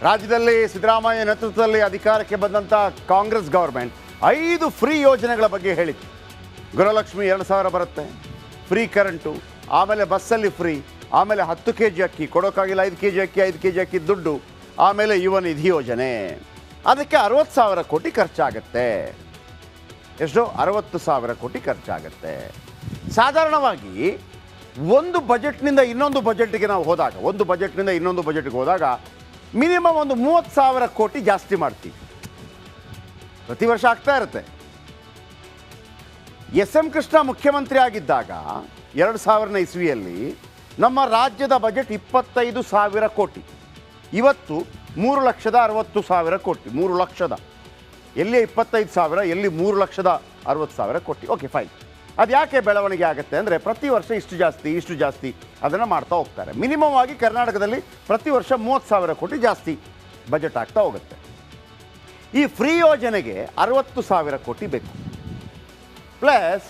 ರಾಜ್ಯದಲ್ಲಿ ಸಿದ್ದರಾಮಯ್ಯ ನೇತೃತ್ವದಲ್ಲಿ ಅಧಿಕಾರಕ್ಕೆ ಬಂದಂಥ ಕಾಂಗ್ರೆಸ್ ಗೌರ್ಮೆಂಟ್ 5 ಫ್ರೀ ಯೋಜನೆಗಳ ಬಗ್ಗೆ ಹೇಳಿತ್ತು. ಗೃಹಲಕ್ಷ್ಮಿ 2,000 ಬರುತ್ತೆ, ಫ್ರೀ ಕರೆಂಟು, ಆಮೇಲೆ ಬಸ್ಸಲ್ಲಿ ಫ್ರೀ, ಆಮೇಲೆ 10 kg ಅಕ್ಕಿ ಕೊಡೋಕ್ಕಾಗಿಲ್ಲ, 5 kg ಅಕ್ಕಿ 5 kg ಅಕ್ಕಿ ದುಡ್ಡು, ಆಮೇಲೆ ಯುವ ನಿಧಿ ಯೋಜನೆ. ಅದಕ್ಕೆ 60,000 ಕೋಟಿ ಖರ್ಚಾಗತ್ತೆ. ಎಷ್ಟು? 60,000 ಕೋಟಿ ಖರ್ಚಾಗತ್ತೆ. ಸಾಧಾರಣವಾಗಿ ಒಂದು ಬಜೆಟ್ನಿಂದ ಇನ್ನೊಂದು ಬಜೆಟ್ಗೆ ನಾವು ಹೋದಾಗ, ಒಂದು ಬಜೆಟ್ನಿಂದ ಇನ್ನೊಂದು ಬಜೆಟ್ಗೆ ಹೋದಾಗ ಮಿನಿಮಮ್ ಒಂದು 30,000 ಕೋಟಿ ಜಾಸ್ತಿ ಮಾಡ್ತೀವಿ. ಪ್ರತಿ ವರ್ಷ ಆಗ್ತಾ ಇರುತ್ತೆ. ಎಸ್.ಎಂ. ಕೃಷ್ಣ ಮುಖ್ಯಮಂತ್ರಿ ಆಗಿದ್ದಾಗ 2000ನೇ ಇಸ್ವಿಯಲ್ಲಿ ನಮ್ಮ ರಾಜ್ಯದ ಬಜೆಟ್ 25,000 ಕೋಟಿ. ಇವತ್ತು 3,60,000 ಕೋಟಿ. 3 ಲಕ್ಷದ ಎಲ್ಲಿ 25,000, ಎಲ್ಲಿ 3,60,000 ಕೋಟಿ. Okay, fine. ಅದು ಯಾಕೆ ಬೆಳವಣಿಗೆ ಆಗುತ್ತೆ ಅಂದರೆ ಪ್ರತಿ ವರ್ಷ ಇಷ್ಟು ಜಾಸ್ತಿ ಅದನ್ನು ಮಾಡ್ತಾ ಹೋಗ್ತಾರೆ. ಮಿನಿಮಮ್ ಆಗಿ ಕರ್ನಾಟಕದಲ್ಲಿ ಪ್ರತಿ ವರ್ಷ 30,000 ಕೋಟಿ ಜಾಸ್ತಿ ಬಜೆಟ್ ಆಗ್ತಾ ಹೋಗುತ್ತೆ. ಈ ಫ್ರೀ ಯೋಜನೆಗೆ 60,000 ಕೋಟಿ ಬೇಕು. ಪ್ಲಸ್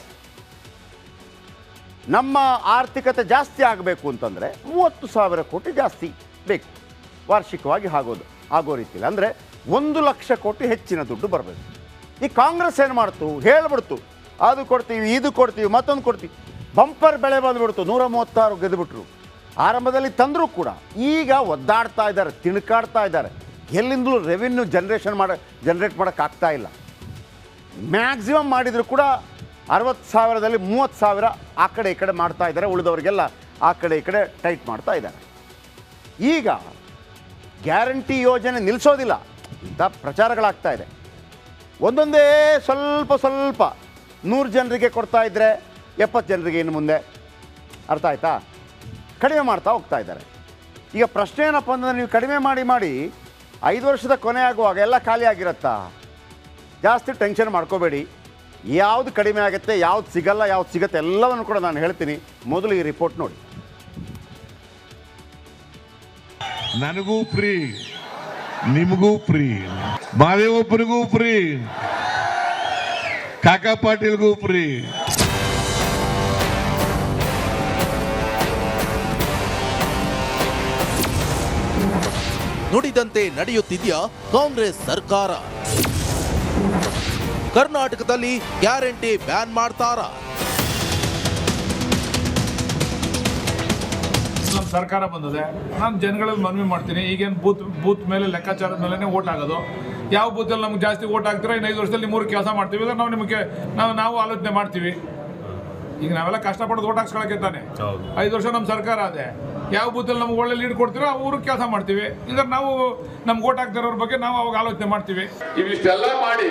ನಮ್ಮ ಆರ್ಥಿಕತೆ ಜಾಸ್ತಿ ಆಗಬೇಕು ಅಂತಂದರೆ 30,000 ಕೋಟಿ ಜಾಸ್ತಿ ಬೇಕು ವಾರ್ಷಿಕವಾಗಿ ಆಗೋ ರೀತಿಯಲ್ಲಿ. ಅಂದರೆ 1,00,000 ಕೋಟಿ ಹೆಚ್ಚಿನ ದುಡ್ಡು ಬರಬೇಕು. ಈ ಕಾಂಗ್ರೆಸ್ ಏನು ಮಾಡ್ತು? ಹೇಳ್ಬಿಡ್ತು, ಅದು ಕೊಡ್ತೀವಿ, ಇದು ಕೊಡ್ತೀವಿ, ಮತ್ತೊಂದು ಕೊಡ್ತೀವಿ. ಬಂಪರ್ ಬೆಳೆ ಬಂದುಬಿಡ್ತು, 136 ಗೆದ್ದುಬಿಟ್ರು. ಆರಂಭದಲ್ಲಿ ತಂದರೂ ಕೂಡ ಈಗ ಒದ್ದಾಡ್ತಾ ಇದ್ದಾರೆ, ತಿಣುಕಾಡ್ತಾ ಇದ್ದಾರೆ. ಎಲ್ಲಿಂದಲೂ ರೆವಿನ್ಯೂ ಜನರೇಟ್ ಮಾಡೋಕ್ಕಾಗ್ತಾ ಇಲ್ಲ. ಮ್ಯಾಕ್ಸಿಮಮ್ ಮಾಡಿದರೂ ಕೂಡ 60,000ದಲ್ಲಿ 30,000 ಆ ಕಡೆ ಈ ಕಡೆ ಮಾಡ್ತಾ ಇದ್ದಾರೆ. ಉಳಿದವರಿಗೆಲ್ಲ ಆ ಕಡೆ ಈ ಕಡೆ ಟೈಟ್ ಮಾಡ್ತಾ ಇದ್ದಾರೆ. ಈಗ ಗ್ಯಾರಂಟಿ ಯೋಜನೆ ನಿಲ್ಲಿಸೋದಿಲ್ಲ ಇಂಥ ಪ್ರಚಾರಗಳಾಗ್ತಾ ಇದೆ. ಒಂದೊಂದೇ ಸ್ವಲ್ಪ 100 ಜನರಿಗೆ ಕೊಡ್ತಾ ಇದ್ದರೆ 70 ಜನರಿಗೆ ಇನ್ನು ಮುಂದೆ, ಅರ್ಥ ಆಯ್ತಾ, ಕಡಿಮೆ ಮಾಡ್ತಾ ಹೋಗ್ತಾ ಇದ್ದಾರೆ. ಈಗ ಪ್ರಶ್ನೆ ಏನಪ್ಪ ಅಂದರೆ, ನೀವು ಕಡಿಮೆ ಮಾಡಿ 5 ವರ್ಷದ ಕೊನೆ ಆಗುವಾಗ ಎಲ್ಲ ಖಾಲಿ ಆಗಿರುತ್ತಾ? ಜಾಸ್ತಿ ಟೆನ್ಷನ್ ಮಾಡ್ಕೋಬೇಡಿ. ಯಾವುದು ಕಡಿಮೆ ಆಗುತ್ತೆ, ಯಾವ್ದು ಸಿಗಲ್ಲ, ಯಾವ್ದು ಸಿಗುತ್ತೆ ಎಲ್ಲವನ್ನು ಕೂಡ ನಾನು ಹೇಳ್ತೀನಿ. ಮೊದಲು ಈ ರಿಪೋರ್ಟ್ ನೋಡಿ. ನನಗೂ ಫ್ರೀ, ನಿಮಗೂ ಫ್ರೀ, ಮಾದೇವಪ್ಪನಿಗೂ ಫ್ರೀ, ಕಾಕಾ ಪಾಟೀಲ್ಗೂ ಫ್ರೀ. ನುಡಿದಂತೆ ನಡೆಯುತ್ತಿದೆಯಾ ಕಾಂಗ್ರೆಸ್ ಸರ್ಕಾರ? ಕರ್ನಾಟಕದಲ್ಲಿ ಗ್ಯಾರಂಟಿ ಬ್ಯಾನ್ ಮಾಡ್ತಾರಾ? ನಮ್ಮ ಸರ್ಕಾರ ಬಂದಿದೆ, ನಾನು ಜನಗಳಲ್ಲಿ ಮನವಿ ಮಾಡ್ತೀನಿ. ಈಗೇನು ಬೂತ್ ಮೇಲೆ ಲೆಕ್ಕಾಚಾರದ ಮೇಲೆ ಓಟ್ ಆಗೋದು. ಯಾವ ಬೂತಲ್ಲಿ ನಮ್ಗೆ ಜಾಸ್ತಿ ಓಟ್ ಆಗ್ತೀರೋ ಇನ್ನು 5 ವರ್ಷದಲ್ಲಿ 3 ಕೆಲಸ ಮಾಡ್ತೀವಿ, ಇಲ್ಲ ನಾವು ನಿಮಗೆ ನಾವು ಆಲೋಚನೆ ಮಾಡ್ತೀವಿ. ಈಗ ನಾವೆಲ್ಲ ಕಷ್ಟಪಡೋದು ಓಟ್ ಹಾಕ್ಸ್ಕೊಳಕ್ಕೆ ತಾನೆ. 5 ವರ್ಷ ನಮ್ಮ ಸರ್ಕಾರ ಅದೇ. ಯಾವ ಬೂತಲ್ಲಿ ನಮ್ಗೆ ಒಳ್ಳೆ ಲೀಡ್ ಕೊಡ್ತೀರೋ ಆ ಊರಿಗೆ ಕೆಲಸ ಮಾಡ್ತೀವಿ. ಈಗ ನಾವು ನಮ್ಗೆ ಓಟ್ ಹಾಕ್ತಿರೋರ ಬಗ್ಗೆ ನಾವು ಅವಾಗ ಆಲೋಚನೆ ಮಾಡ್ತೀವಿ. ಇವಿಷ್ಟೆಲ್ಲ ಮಾಡಿ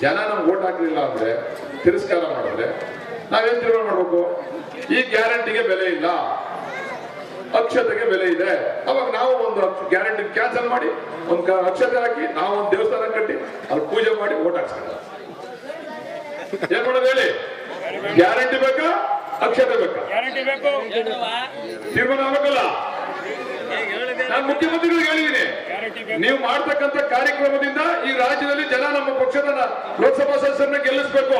ಜನ ನಮ್ಗೆ ಓಟ್ ಹಾಕಲಿಲ್ಲ ಅಂದ್ರೆ, ತಿರಸ್ಕಾರ ಮಾಡಿದ್ರೆ ನಾವೇನ್ ತೀರ್ಮಾನ ಮಾಡ್ಬೇಕು? ಈ ಗ್ಯಾರಂಟಿಗೆ ಬೆಲೆ ಇಲ್ಲ, ಅಕ್ಷತೆಗೆ ಬೆಲೆ ಇದೆ. ಅವಾಗ ನಾವು ಒಂದು ಗ್ಯಾರಂಟಿ ಕ್ಯಾನ್ಸಲ್ ಮಾಡಿ ಒಂದು ಅಕ್ಷತೆ ಹಾಕಿ ನಾವು ಒಂದು ದೇವಸ್ಥಾನ ಕಟ್ಟಿ ಅಲ್ಲಿ ಪೂಜೆ ಮಾಡಿ ಓಟ್ ಹಾಕ್ಸ್ತಾರೆ. ಏನ್ ಮಾಡೋದು ಹೇಳಿ? ಗ್ಯಾರಂಟಿ ಬೇಕಾ, ಅಕ್ಷತೆ ಬೇಕಾ? ತೀರ್ಮಾನ ಆಗಬೇಕಲ್ಲ. ನಾನು ಮುಖ್ಯಮಂತ್ರಿಗಳಿಗೆ ಹೇಳಿದ್ದೀನಿ, ನೀವು ಮಾಡ್ತಕ್ಕಂಥ ಕಾರ್ಯಕ್ರಮದಿಂದ ಈ ರಾಜ್ಯದಲ್ಲಿ ಜನ ನಮ್ಮ ಪಕ್ಷದ ಲೋಕಸಭಾ ಸದಸ್ಯರನ್ನ ಗೆಲ್ಲಿಸಬೇಕು.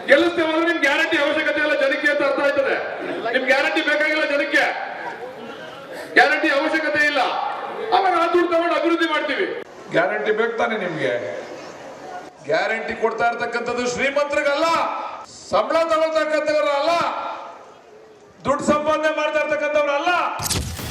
ಗೆಲ್ಲಿಸ್ತೇವೆ ಅಂದ್ರೆ ನಿಮ್ ಗ್ಯಾರಂಟಿ ಅವಶ್ಯಕತೆ ಇಲ್ಲ ಜನಕ್ಕೆ ಅಂತ ಅರ್ಥ ಆಯ್ತದೆ. ನಿಮ್ ಗ್ಯಾರಂಟಿ ಬೇಕಾಗಿಲ್ಲ ಜನಕ್ಕೆ, ಗ್ಯಾರಂಟಿ ಅವಶ್ಯಕತೆ ಇಲ್ಲ. ಆವಾಗ ಆ ದುಡ್ಡು ತಗೊಂಡು ಅಭಿವೃದ್ಧಿ ಮಾಡ್ತೀವಿ. ಗ್ಯಾರಂಟಿ ಬೇಕು ತಾನೆ ನಿಮ್ಗೆ? ಗ್ಯಾರಂಟಿ ಕೊಡ್ತಾ ಇರ್ತಕ್ಕಂಥದ್ದು ಶ್ರೀಮಂತರಿಗಲ್ಲ, ಸಂಬಳ ತಗೊಳ್ತಕ್ಕಂಥವ್ರಲ್ಲ, ದುಡ್ಡು ಸಂಪಾದನೆ ಮಾಡ್ತಾ ಇರ್ತಕ್ಕಂಥವ್ರಲ್ಲ.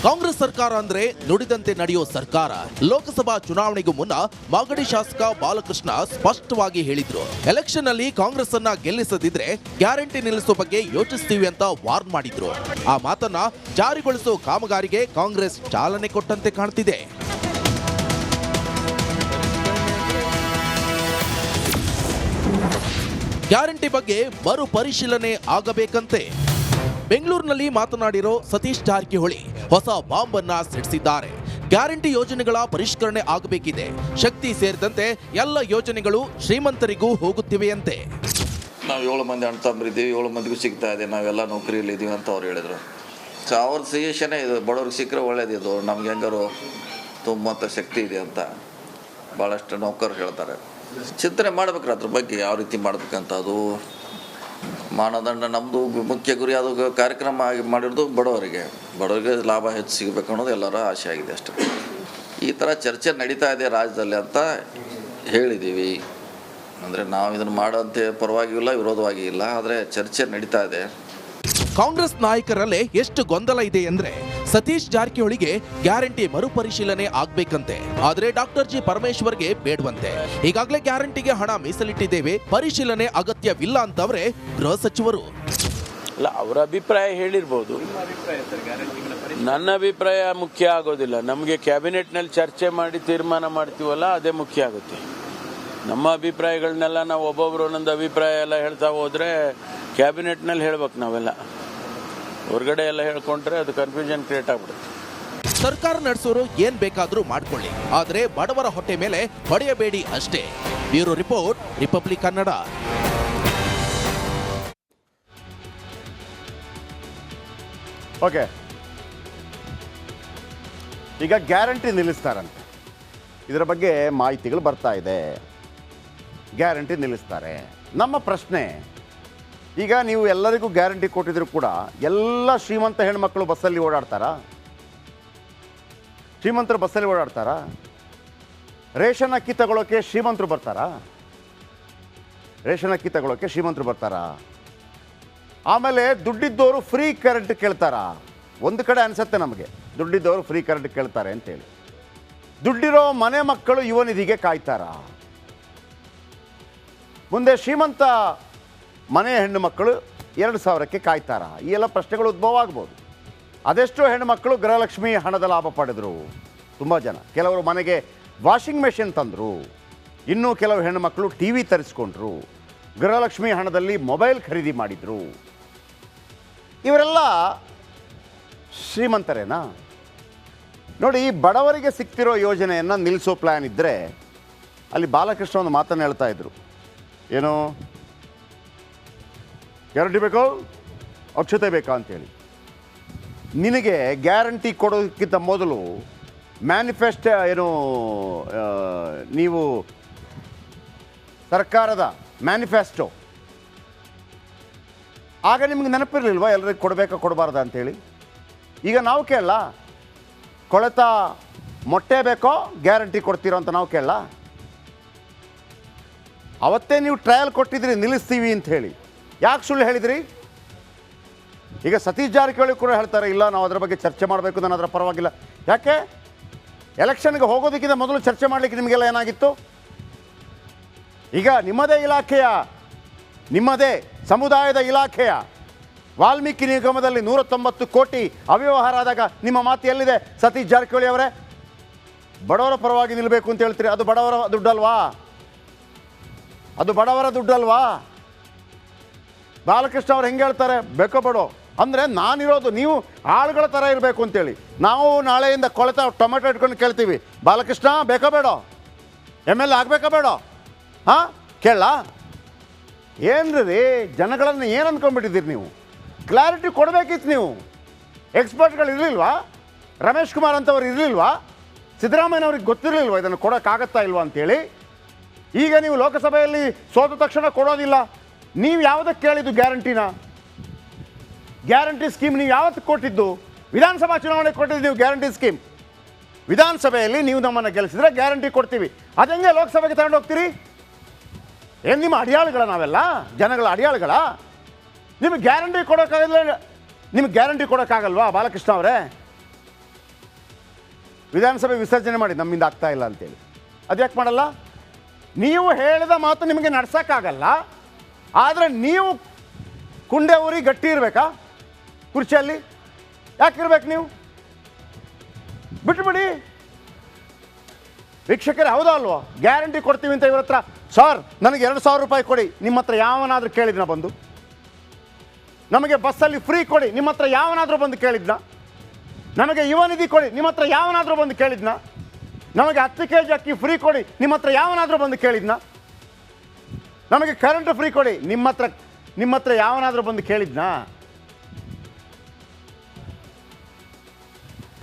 ಕಾಂಗ್ರೆಸ್ ಸರ್ಕಾರ ಅಂದ್ರೆ ನುಡಿದಂತೆ ನಡೆಯೋ ಸರ್ಕಾರ. ಲೋಕಸಭಾ ಚುನಾವಣೆಗೂ ಮುನ್ನ ಮಾಗಡಿ ಶಾಸಕ ಬಾಲಕೃಷ್ಣ ಸ್ಪಷ್ಟವಾಗಿ ಹೇಳಿದ್ರು, ಎಲೆಕ್ಷನ್ ಅಲ್ಲಿ ಕಾಂಗ್ರೆಸ್ ಅನ್ನ ಗೆಲ್ಲಿಸದಿದ್ರೆ ಗ್ಯಾರಂಟಿ ನಿಲ್ಲಿಸೋ ಬಗ್ಗೆ ಯೋಚಿಸ್ತೀವಿ ಅಂತ ವಾರ್ನ್ ಮಾಡಿದ್ರು. ಆ ಮಾತನ್ನ ಜಾರಿಗೊಳಿಸೋ ಕಾಮಗಾರಿಗೆ ಕಾಂಗ್ರೆಸ್ ಚಾಲನೆ ಕೊಟ್ಟಂತೆ ಕಾಣ್ತಿದೆ. ಗ್ಯಾರಂಟಿ ಬಗ್ಗೆ ಮರು ಪರಿಶೀಲನೆ ಆಗಬೇಕಂತೆ ಬೆಂಗಳೂರಿನಲ್ಲಿ ಮಾತನಾಡಿರೋ ಸತೀಶ್ ಜಾರಕಿಹೊಳಿ ಹೊಸ ಬಾಂಬ್ ಅನ್ನ ಸಿಡಿಸಿದ್ದಾರೆ. ಗ್ಯಾರಂಟಿ ಯೋಜನೆಗಳ ಪರಿಷ್ಕರಣೆ ಆಗಬೇಕಿದೆ. ಶಕ್ತಿ ಸೇರಿದಂತೆ ಎಲ್ಲ ಯೋಜನೆಗಳು ಶ್ರೀಮಂತರಿಗೂ ಹೋಗುತ್ತಿವೆಯಂತೆ. ನಾವು 7 ಮಂದಿ ಅಣ್ಣ ತಮ್ಮರಿದ್ದೀವಿ, 7 ಮಂದಿಗೂ ಸಿಗ್ತಾ ಇದೆ, ನಾವೆಲ್ಲ ನೌಕರಿಯಲ್ಲಿ ಇದ್ದೀವಿ ಅಂತ ಅವ್ರು ಹೇಳಿದ್ರು. ಸೊ ಅವ್ರ ಸಜೆಷನ್ನೇ ಇದು, ಬಡವ್ರಿಗೆ ಸಿಕ್ಕರೆ ಒಳ್ಳೇದಿದು, ನಮ್ಗೆ ಹೆಂಗಾರು ತುಂಬಂಥ ಶಕ್ತಿ ಇದೆ ಅಂತ ಭಾಳಷ್ಟು ನೌಕರರು ಹೇಳ್ತಾರೆ. ಚಿಂತನೆ ಮಾಡ್ಬೇಕ್ರಿ ಅದ್ರ ಬಗ್ಗೆ, ಯಾವ ರೀತಿ ಮಾಡ್ಬೇಕಂತ. ಅದು ಮಾನದಂಡ ನಮ್ಮದು ಮುಖ್ಯ ಗುರಿ. ಅದು ಕಾರ್ಯಕ್ರಮ ಮಾಡಿರೋದು ಬಡವರಿಗೆ ಲಾಭ ಹೆಚ್ಚು ಸಿಗಬೇಕು ಅನ್ನೋದು ಎಲ್ಲರ ಆಸೆ ಆಗಿದೆ ಅಷ್ಟೇ. ಈ ಥರ ಚರ್ಚೆ ನಡೀತಾ ಇದೆ ರಾಜ್ಯದಲ್ಲಿ ಅಂತ ಹೇಳಿದ್ದೀವಿ. ಅಂದರೆ ನಾವು ಇದನ್ನು ಮಾಡೋಂತೆ ಪರವಾಗಿಯೂ ಇಲ್ಲ, ವಿರೋಧವಾಗಿ ಇಲ್ಲ, ಆದರೆ ಚರ್ಚೆ ನಡೀತಾ ಇದೆ. ಕಾಂಗ್ರೆಸ್ ನಾಯಕರಲ್ಲೇ ಎಷ್ಟು ಗೊಂದಲ ಇದೆ ಅಂದ್ರೆ ಸತೀಶ್ ಜಾರಕಿಹೊಳಿಗೆ ಗ್ಯಾರಂಟಿ ಮರುಪರಿಶೀಲನೆ ಆಗ್ಬೇಕಂತೆ, ಆದ್ರೆ ಡಾಕ್ಟರ್ ಜಿ ಪರಮೇಶ್ವರ್ಗೆ ಬೇಡವಂತೆ. ಈಗಾಗಲೇ ಗ್ಯಾರಂಟಿಗೆ ಹಣ ಮೀಸಲಿಟ್ಟಿದ್ದೇವೆ, ಪರಿಶೀಲನೆ ಅಗತ್ಯವಿಲ್ಲ ಅಂತವ್ರೆ ಗೃಹ ಸಚಿವರು. ಅಲ್ಲ, ಅವರ ಅಭಿಪ್ರಾಯ ಹೇಳಿರ್ಬೋದು. ನನ್ನ ಅಭಿಪ್ರಾಯ ಮುಖ್ಯ ಆಗೋದಿಲ್ಲ. ನಮಗೆ ಕ್ಯಾಬಿನೆಟ್ನಲ್ಲಿ ಚರ್ಚೆ ಮಾಡಿ ತೀರ್ಮಾನ ಮಾಡ್ತೀವಲ್ಲ, ಅದೇ ಮುಖ್ಯ ಆಗುತ್ತೆ. ನಮ್ಮ ಅಭಿಪ್ರಾಯಗಳನ್ನೆಲ್ಲ ನಾವು ಒಬ್ಬೊಬ್ರು ಒಂದೊಂದು ಅಭಿಪ್ರಾಯ ಎಲ್ಲ ಹೇಳ್ತಾ ಹೋದ್ರೆ ಕ್ಯಾಬಿನೆಟ್ನಲ್ಲಿ ಹೇಳ್ಬೇಕು. ನಾವೆಲ್ಲ ಹೊರಗಡೆ ಎಲ್ಲ ಹೇಳ್ಕೊಂಡ್ರೆ ಅದು ಕನ್ಫ್ಯೂಷನ್ ಕ್ರಿಯೇಟ್ ಆಗ್ಬಿಡುತ್ತೆ. ಸರ್ಕಾರ ನಡೆಸೋರು ಏನ್ ಬೇಕಾದ್ರೂ ಮಾಡ್ಕೊಳ್ಳಿ, ಆದ್ರೆ ಬಡವರ ಹೊಟ್ಟೆ ಮೇಲೆ ಹೊಡೆಯಬೇಡಿ ಅಷ್ಟೇ. Bureau report, republic Kannada. Okay, ಈಗ ಗ್ಯಾರಂಟಿ ನಿಲ್ಲಿಸ್ತಾರಂತೆ. ಇದರ ಬಗ್ಗೆ ಮಾಹಿತಿಗಳು ಬರ್ತಾ ಇದೆ. ಗ್ಯಾರಂಟಿ ನಿಲ್ಲಿಸ್ತಾರೆ. ನಮ್ಮ ಪ್ರಶ್ನೆ, ಈಗ ನೀವು ಎಲ್ಲರಿಗೂ ಗ್ಯಾರಂಟಿ ಕೊಟ್ಟಿದ್ರು ಕೂಡ ಎಲ್ಲ ಶ್ರೀಮಂತ ಹೆಣ್ಮಕ್ಳು ಬಸ್ಸಲ್ಲಿ ಓಡಾಡ್ತಾರಾ? ಶ್ರೀಮಂತರು ಬಸ್ಸಲ್ಲಿ ಓಡಾಡ್ತಾರಾ? ರೇಷನ್ ಅಕ್ಕಿ ತಗೊಳ್ಳೋಕೆ ಶ್ರೀಮಂತರು ಬರ್ತಾರಾ? ರೇಷನ್ ಅಕ್ಕಿ ತಗೊಳ್ಳೋಕೆ ಶ್ರೀಮಂತರು ಬರ್ತಾರಾ? ಆಮೇಲೆ ದುಡ್ಡಿದ್ದವರು ಫ್ರೀ ಕರೆಂಟ್ ಕೇಳ್ತಾರಾ? ಒಂದು ಕಡೆ ಅನಿಸುತ್ತೆ ನಮಗೆ, ದುಡ್ಡಿದ್ದವರು ಫ್ರೀ ಕರೆಂಟ್ ಕೇಳ್ತಾರೆ ಅಂತೇಳಿ. ದುಡ್ಡಿರೋ ಮನೆ ಮಕ್ಕಳು ಯುವ ನಿಧಿಗೆ ಕಾಯ್ತಾರಾ? ಮುಂದೆ ಶ್ರೀಮಂತ ಮನೆ ಹೆಣ್ಣು ಮಕ್ಕಳು 2,000ಕ್ಕೆ ಕಾಯ್ತಾರಾ? ಈ ಎಲ್ಲ ಪ್ರಶ್ನೆಗಳು ಉದ್ಭವ ಆಗ್ಬೋದು. ಅದೆಷ್ಟೋ ಹೆಣ್ಣುಮಕ್ಕಳು ಗೃಹಲಕ್ಷ್ಮಿ ಹಣದ ಲಾಭ ಪಡೆದರು. ತುಂಬ ಜನ, ಕೆಲವರು ಮನೆಗೆ ವಾಷಿಂಗ್ ಮೆಷಿನ್ ತಂದರು, ಇನ್ನೂ ಕೆಲವು ಹೆಣ್ಣುಮಕ್ಕಳು ಟಿ ವಿ ತರಿಸ್ಕೊಂಡ್ರು, ಗೃಹಲಕ್ಷ್ಮಿ ಹಣದಲ್ಲಿ ಮೊಬೈಲ್ ಖರೀದಿ ಮಾಡಿದರು. ಇವರೆಲ್ಲ ಶ್ರೀಮಂತರೇನಾ? ನೋಡಿ, ಬಡವರಿಗೆ ಸಿಗ್ತಿರೋ ಯೋಜನೆಯನ್ನು ನಿಲ್ಲಿಸೋ ಪ್ಲ್ಯಾನ್ ಇದ್ದರೆ, ಅಲ್ಲಿ ಬಾಲಕೃಷ್ಣ ಒಂದು ಮಾತನ್ನು ಹೇಳ್ತಾ ಇದ್ರು, ಏನು ಗ್ಯಾರಂಟಿ ಬೇಕೋ ಅಕ್ಷತೆ ಬೇಕಾ ಅಂತೇಳಿ. ನಿನಗೆ ಗ್ಯಾರಂಟಿ ಕೊಡೋದಕ್ಕಿಂತ ಮೊದಲು ಮ್ಯಾನಿಫೆಸ್ಟೋ ಏನು ನೀವು ಸರ್ಕಾರದ ಮ್ಯಾನಿಫೆಸ್ಟೋ ಆಗ ನಿಮ್ಗೆ ನೆನಪಿರಲಿಲ್ವಾ ಎಲ್ಲರಿಗೂ ಕೊಡಬೇಕಾ ಕೊಡಬಾರ್ದ ಅಂತೇಳಿ? ಈಗ ನಾವು ಕೇಳಲ್ಲ, ಕೊಳೆತ ಮೊಟ್ಟೆ ಬೇಕೋ ಗ್ಯಾರಂಟಿ ಕೊಡ್ತೀರೋ ಅಂತ ನಾವು ಕೇಳಲ್ಲ? ಅವತ್ತೇ ನೀವು ಟ್ರಯಲ್ ಕೊಟ್ಟಿದ್ರಿ ನಿಲ್ಲಿಸ್ತೀವಿ ಅಂತ ಹೇಳಿ. ಯಾಕೆ ಸುಳ್ಳು ಹೇಳಿದ್ರಿ? ಈಗ ಸತೀಶ್ ಜಾರಕಿಹೊಳಿ ಕೂಡ ಹೇಳ್ತಾರೆ, ಇಲ್ಲ ನಾವು ಅದರ ಬಗ್ಗೆ ಚರ್ಚೆ ಮಾಡಬೇಕು, ನಾನು ಅದರ ಪರವಾಗಿಲ್ಲ. ಯಾಕೆ? ಎಲೆಕ್ಷನ್ಗೆ ಹೋಗೋದಕ್ಕಿಂತ ಮೊದಲು ಚರ್ಚೆ ಮಾಡಲಿಕ್ಕೆ ನಿಮಗೆಲ್ಲ ಏನಾಗಿತ್ತು? ಈಗ ನಿಮ್ಮದೇ ಇಲಾಖೆಯ, ನಿಮ್ಮದೇ ಸಮುದಾಯದ ಇಲಾಖೆಯ ವಾಲ್ಮೀಕಿ ನಿಗಮದಲ್ಲಿ 190 ಕೋಟಿ ಅವ್ಯವಹಾರ ಆದಾಗ ನಿಮ್ಮ ಮಾತು ಎಲ್ಲಿದೆ ಸತೀಶ್ ಜಾರಕಿಹೊಳಿ ಅವರೇ? ಬಡವರ ಪರವಾಗಿ ನಿಲ್ಲಬೇಕು ಅಂತ ಹೇಳ್ತೀರಿ, ಅದು ಬಡವರ ದುಡ್ಡಲ್ವಾ? ಅದು ಬಡವರ ದುಡ್ಡಲ್ವಾ? ಬಾಲಕೃಷ್ಣ ಅವ್ರು ಹೆಂಗೆ ಹೇಳ್ತಾರೆ, ಬೇಕೋ ಬೇಡೋ ಅಂದರೆ ನಾನಿರೋದು ನೀವು ಆಳುಗಳ ಥರ ಇರಬೇಕು ಅಂತೇಳಿ. ನಾವು ನಾಳೆಯಿಂದ ಕೊಳೆತ ಟೊಮೆಟೊ ಇಟ್ಕೊಂಡು ಕೇಳ್ತೀವಿ, ಬಾಲಕೃಷ್ಣ ಬೇಕೋ ಬೇಡೋ, MLA ಆಗಬೇಕೋ ಬೇಡೋ? ಹಾಂ, ಕೇಳ ಏನ್ರಿ ಜನಗಳನ್ನು ಏನು ಅಂದ್ಕೊಂಡ್ಬಿಟ್ಟಿದ್ದೀರಿ ನೀವು? ಕ್ಲಾರಿಟಿ ಕೊಡಬೇಕಿತ್ತು ನೀವು. ಎಕ್ಸ್ಪರ್ಟ್ಗಳು ಇರಲಿಲ್ವಾ? ರಮೇಶ್ ಕುಮಾರ್ ಅಂತವ್ರು ಇರಲಿಲ್ವಾ? ಸಿದ್ದರಾಮಯ್ಯನವ್ರಿಗೆ ಗೊತ್ತಿರಲಿಲ್ವಾ ಇದನ್ನು ಕೊಡೋಕ್ಕಾಗತ್ತಾ ಇಲ್ವಾ ಅಂತೇಳಿ? ಈಗ ನೀವು ಲೋಕಸಭೆಯಲ್ಲಿ ಸೋತ ತಕ್ಷಣ ಕೊಡೋದಿಲ್ಲ. ನೀವು ಯಾವುದಕ್ಕೆ ಕೇಳಿದ್ದು ಗ್ಯಾರಂಟಿನ? ಗ್ಯಾರಂಟಿ ಸ್ಕೀಮ್ ನೀವು ಯಾವತ್ತು ಕೊಟ್ಟಿದ್ದು? ವಿಧಾನಸಭಾ ಚುನಾವಣೆ ಕೊಟ್ಟಿದ್ದು ನೀವು ಗ್ಯಾರಂಟಿ ಸ್ಕೀಮ್. ವಿಧಾನಸಭೆಯಲ್ಲಿ ನೀವು ನಮ್ಮನ್ನು ಗೆಲ್ಲಿಸಿದ್ರೆ ಗ್ಯಾರಂಟಿ ಕೊಡ್ತೀವಿ, ಅದಂಗೆ ಲೋಕಸಭೆಗೆ ತಗೊಂಡು ಹೋಗ್ತೀರಿ? ಏನು ನಿಮ್ಮ ಅಡಿಯಾಳುಗಳ ನಾವೆಲ್ಲ? ಜನಗಳ ಅಡಿಯಾಳುಗಳ? ನಿಮಗೆ ಗ್ಯಾರಂಟಿ ಕೊಡೋಕ್ಕಾಗಲ್ಲ? ನಿಮಗೆ ಗ್ಯಾರಂಟಿ ಕೊಡೋಕ್ಕಾಗಲ್ವಾ ಬಾಲಕೃಷ್ಣ ಅವರೇ? ವಿಧಾನಸಭೆ ವಿಸರ್ಜನೆ ಮಾಡಿ ನಮ್ಮಿಂದ ಆಗ್ತಾ ಇಲ್ಲ ಅಂತೇಳಿ. ಅದ್ಯಾಕೆ ಮಾಡಲ್ಲ? ನೀವು ಹೇಳಿದ ಮಾತು ನಿಮಗೆ ನಡ್ಸೋಕ್ಕಾಗಲ್ಲ, ಆದರೆ ನೀವು ಕುಂಡೆ ಊರಿ ಗಟ್ಟಿ ಇರಬೇಕಾ ಕುರ್ಚಿಯಲ್ಲಿ? ಯಾಕಿರ್ಬೇಕು ನೀವು? ಬಿಟ್ಟುಬಿಡಿ. ವೀಕ್ಷಕರೇ, ಹೌದಾ ಅಲ್ವಾ? ಗ್ಯಾರಂಟಿ ಕೊಡ್ತೀವಿ ಅಂತ ಇವ್ರ ಹತ್ರ, ಸರ್ ನನಗೆ 2,000 ರೂಪಾಯಿ ಕೊಡಿ, ನಿಮ್ಮ ಹತ್ರ ಯಾವನಾದರೂ ಕೇಳಿದ್ನ ಬಂದು? ನಮಗೆ ಬಸ್ಸಲ್ಲಿ ಫ್ರೀ ಕೊಡಿ, ನಿಮ್ಮ ಹತ್ರ ಯಾವನಾದರೂ ಬಂದು ಕೇಳಿದ್ನ? ನಮಗೆ ಯುವ ನಿಧಿ ಕೊಡಿ, ನಿಮ್ಮ ಹತ್ರ ಯಾವನಾದರೂ ಬಂದು ಕೇಳಿದ್ನ? ನಮಗೆ 10 kg ಅಕ್ಕಿ ಫ್ರೀ ಕೊಡಿ, ನಿಮ್ಮ ಹತ್ರ ಯಾವನಾದರೂ ಬಂದು ಕೇಳಿದ್ನ? ನಮಗೆ ಕರೆಂಟ್ ಫ್ರೀ ಕೊಡಿ, ನಿಮ್ಮ ಹತ್ರ ಯಾವನಾದರೂ ಬಂದು ಕೇಳಿದ್ನಾ?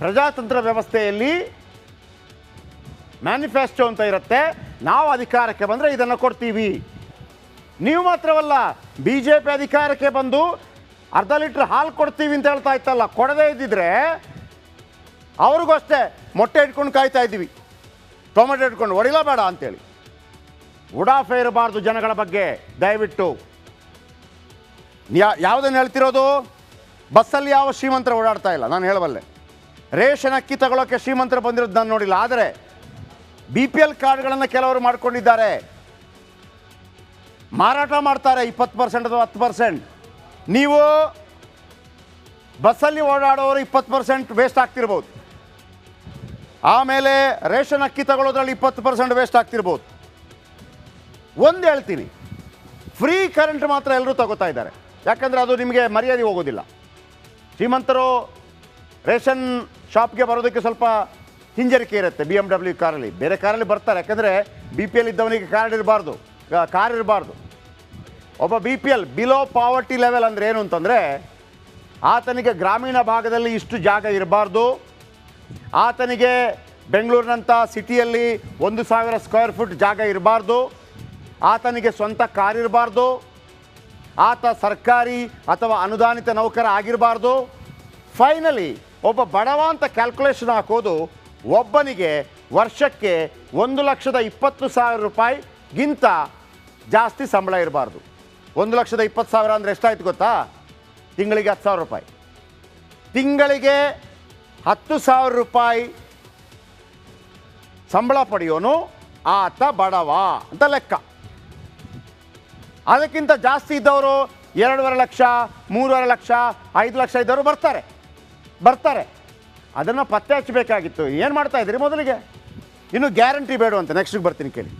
ಪ್ರಜಾತಂತ್ರ ವ್ಯವಸ್ಥೆಯಲ್ಲಿ ಮ್ಯಾನಿಫೆಸ್ಟೋ ಅಂತ ಇರುತ್ತೆ. ನಾವು ಅಧಿಕಾರಕ್ಕೆ ಬಂದರೆ ಇದನ್ನು ಕೊಡ್ತೀವಿ. ನೀವು ಮಾತ್ರವಲ್ಲ, BJP ಅಧಿಕಾರಕ್ಕೆ ಬಂದು 1/2 ಲೀಟ್ರ್ ಹಾಲು ಕೊಡ್ತೀವಿ ಅಂತ ಹೇಳ್ತಾ ಇತ್ತಲ್ಲ, ಕೊಡದೇ ಇದ್ದಿದ್ರೆ ಅವ್ರಿಗೂ ಅಷ್ಟೇ ಮೊಟ್ಟೆ ಇಟ್ಕೊಂಡು ಕಾಯ್ತಾ ಇದ್ದೀವಿ, ಟೊಮೆಟೊ ಇಟ್ಕೊಂಡು ಹೊಡಿಲ ಬೇಡ ಅಂತೇಳಿ. ಉಡಾಫೆ ಇರಬಾರ್ದು ಜನಗಳ ಬಗ್ಗೆ ದಯವಿಟ್ಟು. ಯಾವುದನ್ನು ಹೇಳ್ತಿರೋದು? ಬಸ್ಸಲ್ಲಿ ಯಾವ ಶ್ರೀಮಂತರು ಓಡಾಡ್ತಾ ಇಲ್ಲ, ನಾನು ಹೇಳಬಲ್ಲೆ. ರೇಷನ್ ಅಕ್ಕಿ ತಗೊಳ್ಳೋಕ್ಕೆ ಶ್ರೀಮಂತರು ಬಂದಿರೋದು ನಾನು ನೋಡಿಲ್ಲ. ಆದರೆ BPL ಕಾರ್ಡ್ಗಳನ್ನು ಕೆಲವರು ಮಾಡ್ಕೊಂಡಿದ್ದಾರೆ, ಮಾರಾಟ ಮಾಡ್ತಾರೆ 20% ಅಥವಾ 10%. ನೀವು ಬಸ್ಸಲ್ಲಿ ಓಡಾಡೋರು 20% ವೇಸ್ಟ್ ಆಗ್ತಿರ್ಬೋದು, ಆಮೇಲೆ ರೇಷನ್ ಅಕ್ಕಿ ತಗೊಳ್ಳೋದ್ರಲ್ಲಿ 20% ವೇಸ್ಟ್ ಆಗ್ತಿರ್ಬೋದು. ಒಂದು ಹೇಳ್ತೀನಿ, ಫ್ರೀ ಕರೆಂಟ್ ಮಾತ್ರ ಎಲ್ಲರೂ ತಗೋತಾ ಇದ್ದಾರೆ, ಯಾಕಂದರೆ ಅದು ನಿಮಗೆ ಮರ್ಯಾದೆ ಹೋಗೋದಿಲ್ಲ. ಶ್ರೀಮಂತರು ರೇಷನ್ ಶಾಪ್ಗೆ ಬರೋದಕ್ಕೆ ಸ್ವಲ್ಪ ಹಿಂಜರಿಕೆ ಇರುತ್ತೆ BMW ಕಾರಲ್ಲಿ, ಬೇರೆ ಕಾರಲ್ಲಿ ಬರ್ತಾರೆ, ಯಾಕಂದರೆ BPL ಇದ್ದವನಿಗೆ ಕಾರ್ ಇರಬಾರ್ದು. ಒಬ್ಬ BPL ಬಿಲೋ ಪಾವರ್ಟಿ ಲೆವೆಲ್ ಅಂದರೆ ಏನು ಅಂತಂದರೆ, ಆತನಿಗೆ ಗ್ರಾಮೀಣ ಭಾಗದಲ್ಲಿ ಇಷ್ಟು ಜಾಗ ಇರಬಾರ್ದು, ಆತನಿಗೆ ಬೆಂಗಳೂರಿನಂಥ ಸಿಟಿಯಲ್ಲಿ 1,000 ಸ್ಕ್ವೇರ್ ಫುಟ್ ಜಾಗ ಇರಬಾರ್ದು, ಆತನಿಗೆ ಸ್ವಂತ ಕಾರ್ ಇರಬಾರ್ದು, ಆತ ಸರ್ಕಾರಿ ಅಥವಾ ಅನುದಾನಿತ ನೌಕರ ಆಗಿರಬಾರ್ದು. ಫೈನಲಿ ಒಬ್ಬ ಬಡವ ಅಂತ ಕ್ಯಾಲ್ಕುಲೇಷನ್ ಹಾಕೋದು, ಒಬ್ಬನಿಗೆ ವರ್ಷಕ್ಕೆ 1,20,000 ರೂಪಾಯಿಗಿಂತ ಜಾಸ್ತಿ ಸಂಬಳ ಇರಬಾರ್ದು. 1,20,000 ಅಂದರೆ ಎಷ್ಟಾಯ್ತು ಗೊತ್ತಾ? ತಿಂಗಳಿಗೆ 10,000 ರೂಪಾಯಿ. ತಿಂಗಳಿಗೆ 10,000 ರೂಪಾಯಿ ಸಂಬಳ ಪಡೆಯೋನು ಆತ ಬಡವ ಅಂತ ಲೆಕ್ಕ. ಅದಕ್ಕಿಂತ ಜಾಸ್ತಿ ಇದ್ದವರು 2.5 ಲಕ್ಷ, 3.5 ಲಕ್ಷ, 5 ಲಕ್ಷ ಇದ್ದವರು ಬರ್ತಾರೆ. ಅದನ್ನು ಪತ್ತೆ ಹಚ್ಚಬೇಕಾಗಿತ್ತು. ಏನು ಮಾಡ್ತಾ ಇದ್ದೀರಿ ಮೊದಲಿಗೆ? ಇನ್ನು ಗ್ಯಾರಂಟಿ ಬೇಡ ಅಂತ ನೆಕ್ಸ್ಟಿಗೆ ಬರ್ತೀನಿ ಕೇಳಿ.